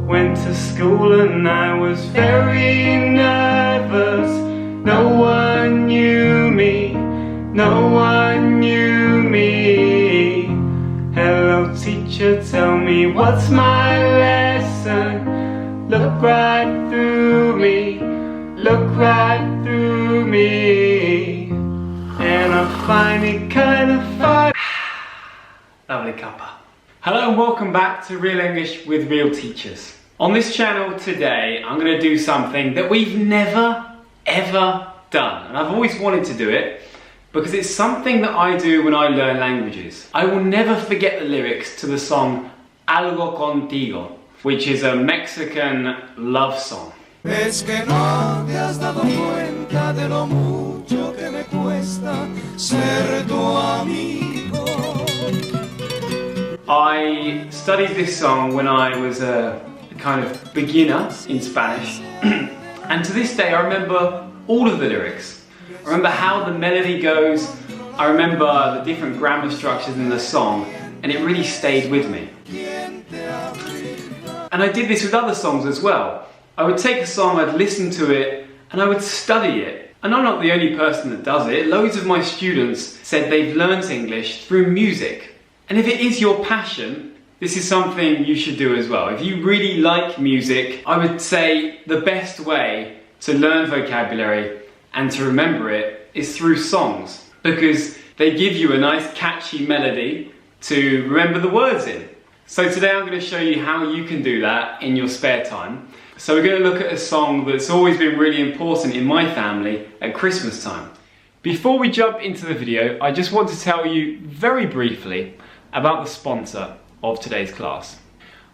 Went to school and I was very nervous. No one knew me, no one knew me. Hello teacher, tell me what's my lesson? Look right through me, look right through me. And I find it kind of fun. Lovely cuppa. Hello and welcome back to Real English with Real Teachers. On this channel today, I'm going to do something that we've never ever done. And I've always wanted to do it because it's something that I do when I learn languages. I will never forget the lyrics to the song Algo Contigo, which is a Mexican love song. Es que no te has dado cuenta de lo mucho que me cuesta ser tu amigo. I studied this song when I was a kind of beginner in Spanish, and to this day I remember all of the lyrics. I remember how the melody goes, I remember the different grammar structures in the song, and it really stayed with me. And I did this with other songs as well. I would take a song, I'd listen to it, and I would study it. And I'm not the only person that does it. Loads of my students said they've learnt English through music. And if it is your passion, this is something you should do as well. If you really like music, I would say the best way to learn vocabulary and to remember it is through songs, because they give you a nice catchy melody to remember the words in. So today I'm going to show you how you can do that in your spare time. So we're going to look at a song that's always been really important in my family at Christmas time. Before we jump into the video, I just want to tell you very briefly about the sponsor of today's class.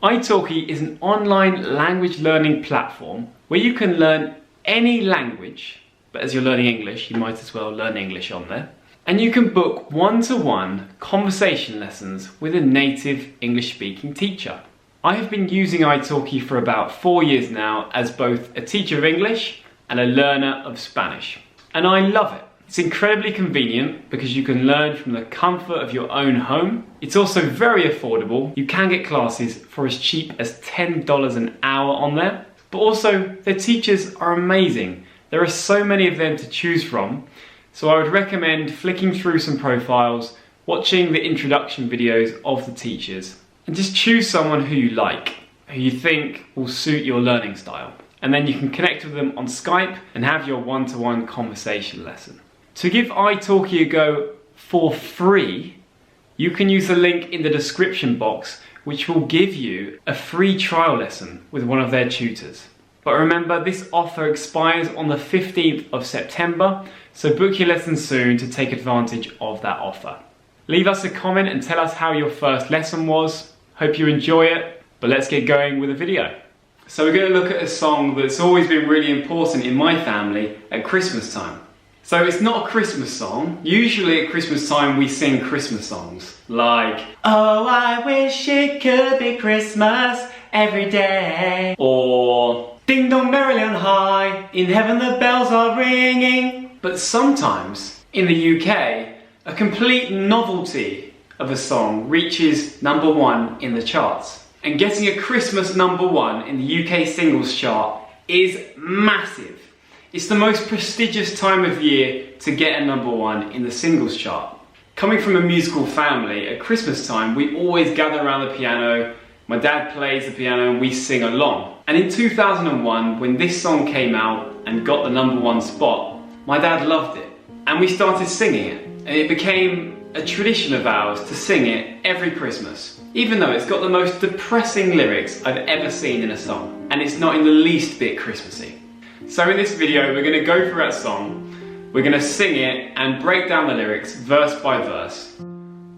italki is an online language learning platform where you can learn any language, but as you're learning English, you might as well learn English on there. And you can book one-to-one conversation lessons with a native English-speaking teacher. I have been using italki for about 4 years now as both a teacher of English and a learner of Spanish. And I love it. It's incredibly convenient because you can learn from the comfort of your own home. It's also very affordable. You can get classes for as cheap as $10 an hour on there. But also, their teachers are amazing. There are so many of them to choose from. So I would recommend flicking through some profiles, watching the introduction videos of the teachers, and just choose someone who you like, who you think will suit your learning style. And then you can connect with them on Skype and have your one-to-one conversation lesson. To give italki a go for free, you can use the link in the description box, which will give you a free trial lesson with one of their tutors. But remember, this offer expires on the 15th of September, so book your lesson soon to take advantage of that offer. Leave us a comment and tell us how your first lesson was. Hope you enjoy it, but let's get going with the video. So we're going to look at a song that's always been really important in my family at Christmas time. So it's not a Christmas song. Usually at Christmas time we sing Christmas songs like "Oh, I wish it could be Christmas every day," or "Ding dong merrily on high, in heaven the bells are ringing." But sometimes in the UK, a complete novelty of a song reaches #1 in the charts. And getting a Christmas #1 in the UK singles chart is massive. It's the most prestigious time of year to get a #1 in the singles chart. Coming from a musical family, at Christmas time we always gather around the piano, my dad plays the piano and we sing along. And in 2001, when this song came out and got the #1 spot, my dad loved it. And we started singing it. And it became a tradition of ours to sing it every Christmas, even though it's got the most depressing lyrics I've ever seen in a song. And it's not in the least bit Christmassy. So in this video, we're going to go through that song, we're going to sing it and break down the lyrics verse by verse.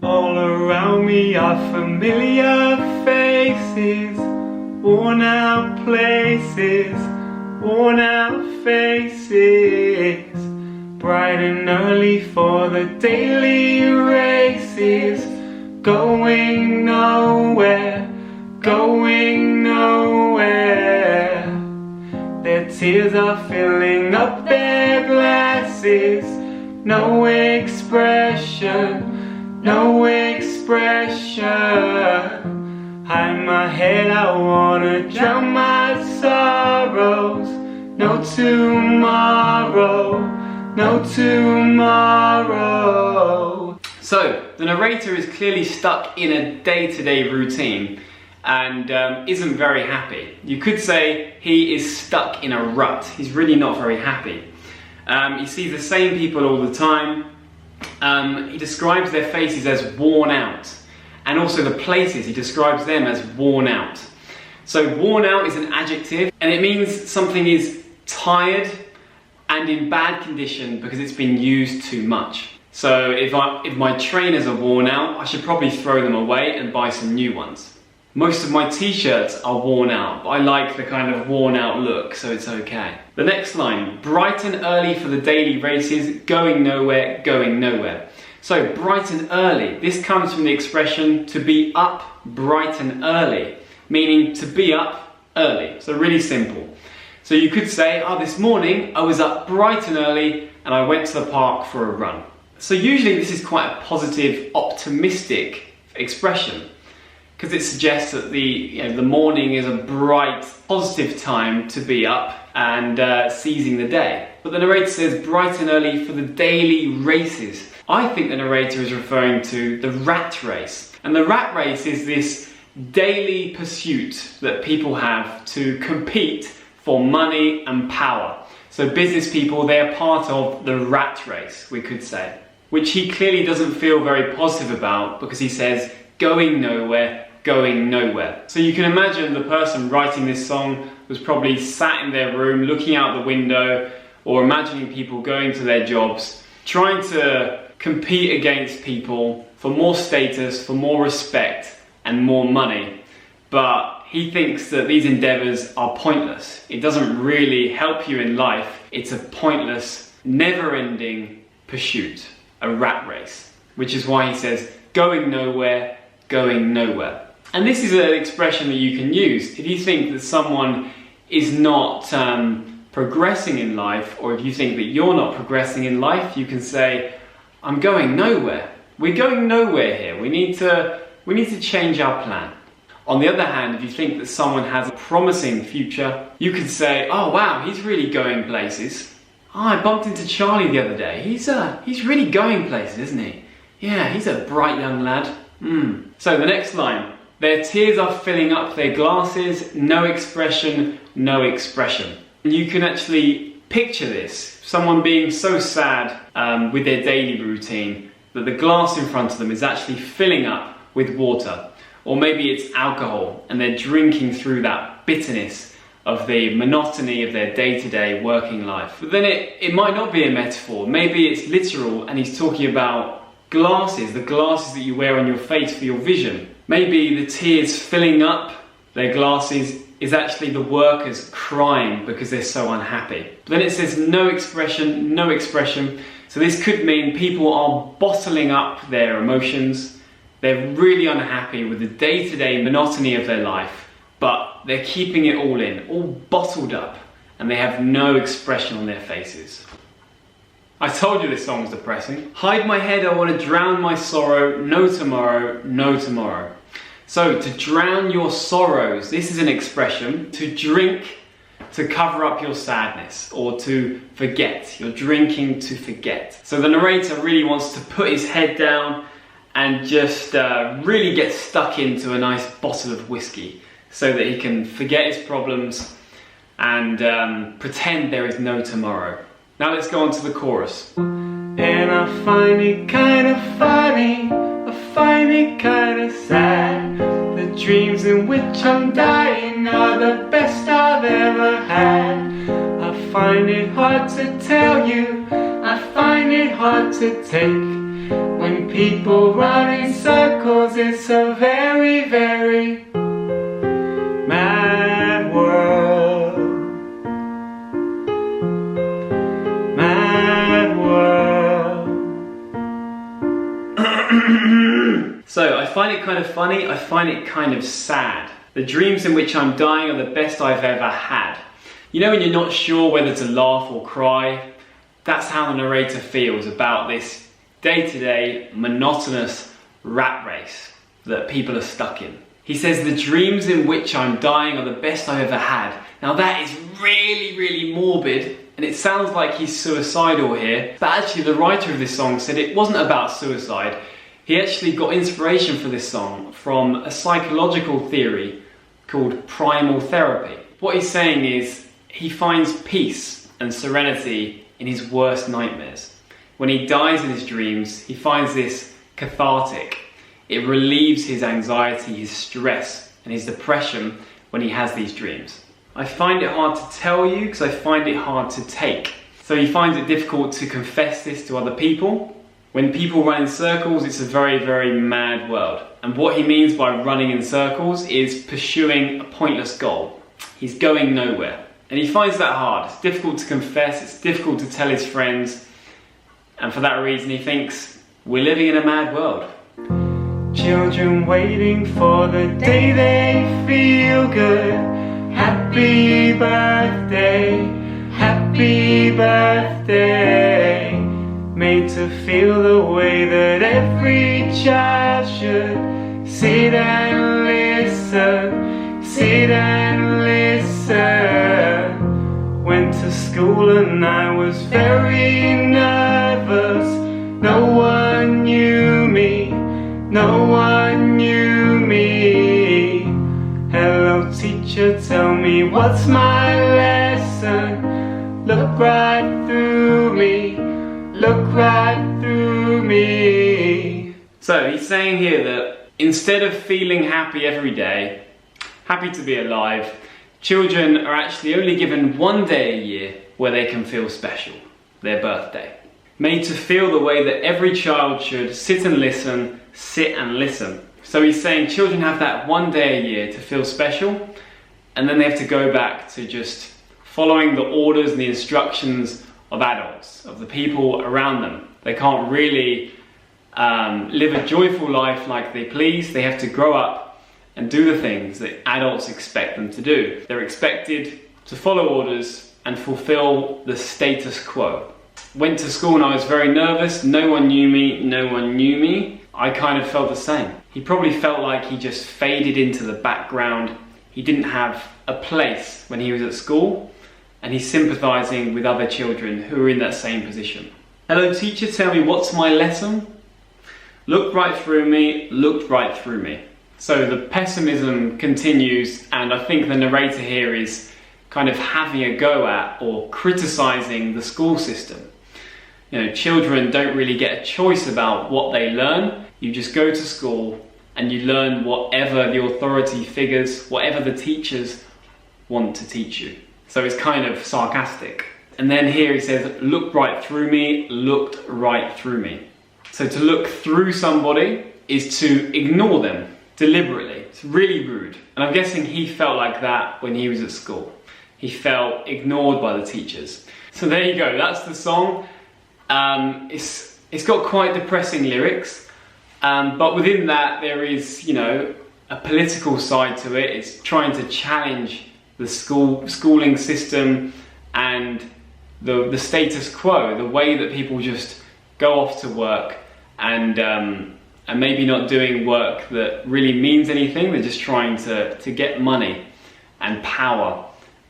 All around me are familiar faces, worn out places, worn out faces, bright and early for the daily races, going nowhere, going nowhere. Their tears are filling up their glasses, no expression, no expression. Hide my head, I wanna wanna drown my sorrows. No tomorrow, no tomorrow. So, the narrator is clearly stuck in a day-to-day routine and isn't very happy. You could say he is stuck in a rut. He's really not very happy. He sees the same people all the time. He describes their faces as worn out. And also the places, he describes them as worn out. So worn out is an adjective, and it means something is tired and in bad condition because it's been used too much. So if my trainers are worn out, I should probably throw them away and buy some new ones. Most of my t-shirts are worn out, but I like the kind of worn out look, so it's okay. The next line, bright and early for the daily races, going nowhere, going nowhere. So bright and early, this comes from the expression to be up bright and early, meaning to be up early. So really simple. So you could say, oh, this morning I was up bright and early and I went to the park for a run. So usually this is quite a positive, optimistic expression, because it suggests that the morning is a bright, positive time to be up and seizing the day. But the narrator says bright and early for the daily races. I think the narrator is referring to the rat race. And the rat race is this daily pursuit that people have to compete for money and power. So business people, they're part of the rat race, we could say, which he clearly doesn't feel very positive about because he says going nowhere, going nowhere. So you can imagine the person writing this song was probably sat in their room looking out the window, or imagining people going to their jobs, trying to compete against people for more status, for more respect and more money. But he thinks that these endeavours are pointless. It doesn't really help you in life. It's a pointless, never-ending pursuit, a rat race, which is why he says going nowhere, going nowhere. And this is an expression that you can use if you think that someone is not progressing in life, or if you think that you're not progressing in life, you can say, I'm going nowhere. We're going nowhere here. We need to change our plan. On the other hand, if you think that someone has a promising future, you could say, oh wow, he's really going places. Oh, I bumped into Charlie the other day. He's really going places, isn't he? Yeah, he's a bright young lad. So the next line, their tears are filling up their glasses, no expression, no expression. And you can actually picture this, someone being so sad with their daily routine that the glass in front of them is actually filling up with water. Or maybe it's alcohol and they're drinking through that bitterness of the monotony of their day-to-day working life. But then it might not be a metaphor, maybe it's literal and he's talking about glasses, the glasses that you wear on your face for your vision. Maybe the tears filling up their glasses is actually the workers crying because they're so unhappy. But then it says no expression, no expression. So this could mean people are bottling up their emotions. They're really unhappy with the day-to-day monotony of their life, but they're keeping it all in, all bottled up, and they have no expression on their faces. I told you this song was depressing. Hide my head, I want to drown my sorrow, no tomorrow, no tomorrow. So to drown your sorrows, this is an expression. To drink to cover up your sadness, or to forget. You're drinking to forget. So the narrator really wants to put his head down and just really get stuck into a nice bottle of whiskey so that he can forget his problems and pretend there is no tomorrow. Now let's go on to the chorus. And I find it kind of funny, I find it kind of sad. The dreams in which I'm dying are the best I've ever had. I find it hard to tell you, I find it hard to take. When people run in circles, it's a very, very mad world. Mad world. So, I find it kind of funny, I find it kind of sad. The dreams in which I'm dying are the best I've ever had. You know when you're not sure whether to laugh or cry? That's how the narrator feels about this day-to-day monotonous rat race that people are stuck in. He says, the dreams in which I'm dying are the best I've ever had. Now that is really, really morbid, and it sounds like he's suicidal here, but actually the writer of this song said it wasn't about suicide. He actually got inspiration for this song from a psychological theory called primal therapy. What he's saying is he finds peace and serenity in his worst nightmares. When he dies in his dreams, he finds this cathartic. It relieves his anxiety, his stress, and his depression when he has these dreams. I find it hard to tell you because I find it hard to take. So he finds it difficult to confess this to other people. When people run in circles, it's a very, very mad world. And what he means by running in circles is pursuing a pointless goal. He's going nowhere. And he finds that hard. It's difficult to confess, it's difficult to tell his friends. And for that reason, he thinks, we're living in a mad world. Children waiting for the day they feel good. Happy birthday, happy birthday. Made to feel the way that every child should. Sit and listen, sit and listen. Went to school and I was very nervous. No one knew me, no one knew me. Hello teacher, tell me what's my lesson. Look right through me, look right through me. So he's saying here that instead of feeling happy every day, happy to be alive, children are actually only given one day a year where they can feel special, their birthday. Made to feel the way that every child should. Sit and listen, sit and listen. So he's saying children have that one day a year to feel special, and then they have to go back to just following the orders and the instructions of adults, of the people around them. They can't really live a joyful life like they please. They have to grow up and do the things that adults expect them to do. They're expected to follow orders and fulfill the status quo. Went to school and I was very nervous. No one knew me, no one knew me. I kind of felt the same. He probably felt like he just faded into the background. He didn't have a place when he was at school, and he's sympathising with other children who are in that same position. Hello teacher, tell me what's my lesson? Looked right through me, looked right through me. So the pessimism continues, and I think the narrator here is kind of having a go at or criticising the school system. You know, children don't really get a choice about what they learn. You just go to school and you learn whatever the authority figures, whatever the teachers want to teach you. So it's kind of sarcastic. And then here he says, looked right through me, looked right through me. So to look through somebody is to ignore them deliberately. It's really rude. And I'm guessing he felt like that when he was at school. He felt ignored by the teachers. So there you go, that's the song. It's got quite depressing lyrics, but within that there is, you know, a political side to it. It's trying to challenge the schooling system and the status quo, the way that people just go off to work and maybe not doing work that really means anything. They're just trying to get money and power,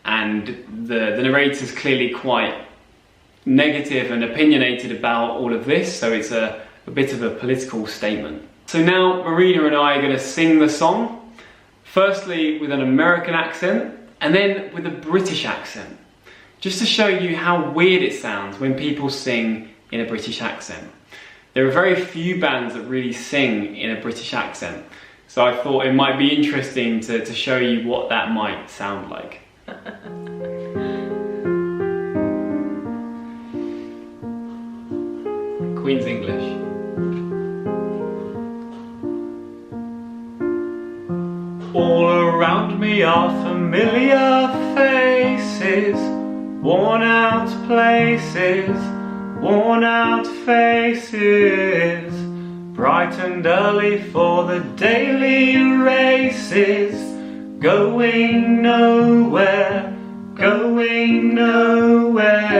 and the narrator's clearly quite negative and opinionated about all of this, so it's a bit of a political statement. So now Marina and I are going to sing the song, firstly with an American accent and then with a British accent, just to show you how weird it sounds when people sing in a British accent. There are very few bands that really sing in a British accent, so I thought it might be interesting to show you what that might sound like. Queen's English. All around me are familiar faces, worn out places, worn out faces, bright and early for the daily races, going nowhere, going nowhere.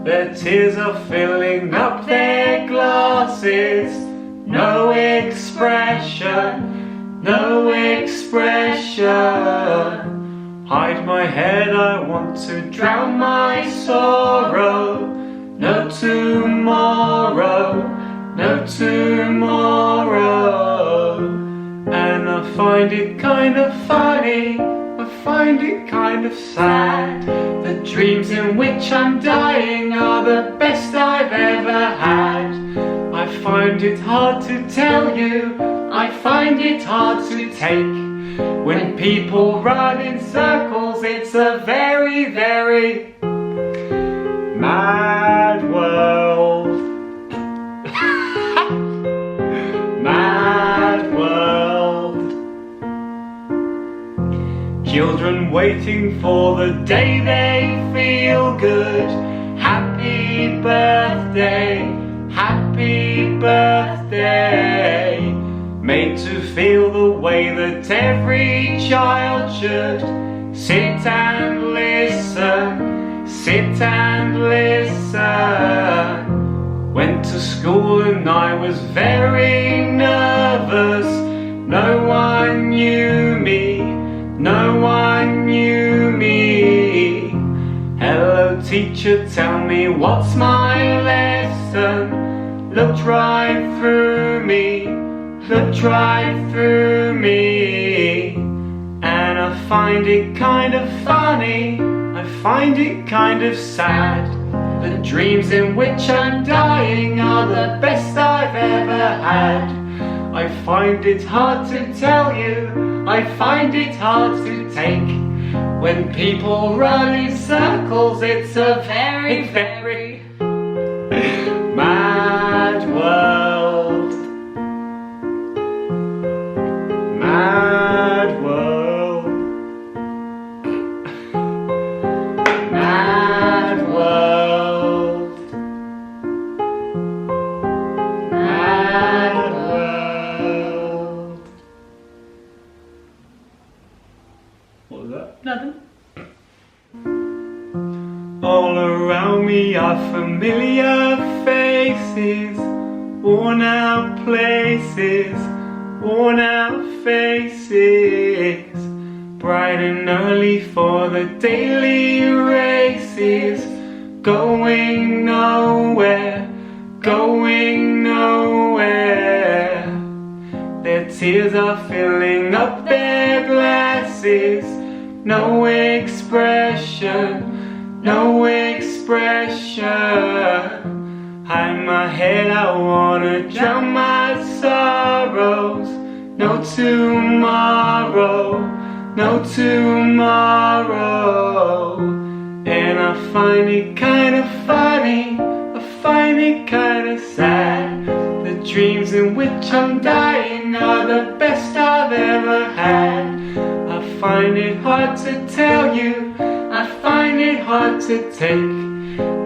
Their tears are filling up their glasses, no expression, no expression. Hide my head, I want to drown my sorrow. No tomorrow, no tomorrow. And I find it kind of funny, I find it kind of sad. The dreams in which I'm dying are the best I've ever had. I find it hard to tell you, I find it hard to take. When people run in circles, it's a very, very mad world. Mad world. Children waiting for the day they feel good. Happy birthday, happy birthday. Made to feel the way that every child should. Sit and listen, sit and listen. Went to school and I was very nervous. No one knew me, no one knew me. Hello teacher, tell me what's my lesson. Looked right through me, looked right through me. And I find it kind of funny, I find it kind of sad. The dreams in which I'm dying are the best I've ever had. I find it hard to tell you, I find it hard to take. When people run in circles, it's a very, very mad world. Mad world. Mad world. Mad world. What was that? Nothing. All around me are familiar faces, worn out places, worn out faces. Bright and early for the daily races, going nowhere, going nowhere. Their tears are filling up their glasses. No expression, no expression. Hide my head, I wanna drown my sorrows. No tomorrow, no tomorrow. And I find it kind of funny, I find it kind of sad. The dreams in which I'm dying are the best I've ever had. I find it hard to tell you, I find it hard to take.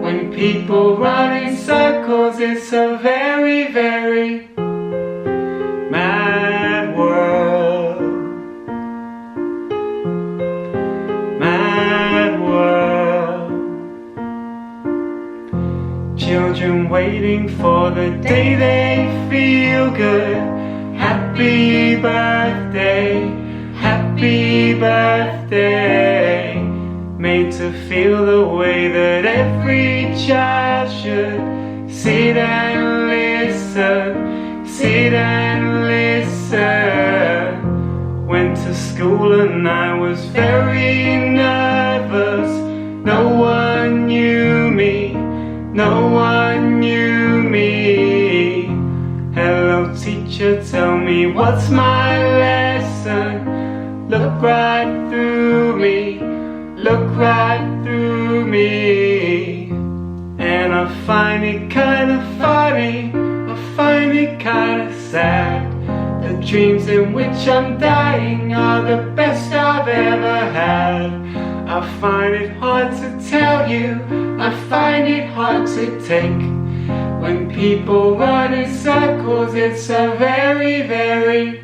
When people run in circles, it's a very, very mad world. Mad world. Children waiting for the day they feel good. Happy birthday, happy birthday. Made to feel the way that every child should. Sit and listen, sit and listen. Went to school and I was very nervous. No one knew me, no one knew me. Hello teacher, tell me what's my lesson. Look right through me, look right through me. And I find it kind of funny, I find it kind of sad. The dreams in which I'm dying are the best I've ever had. I find it hard to tell you, I find it hard to take. When people run in circles, it's a very, very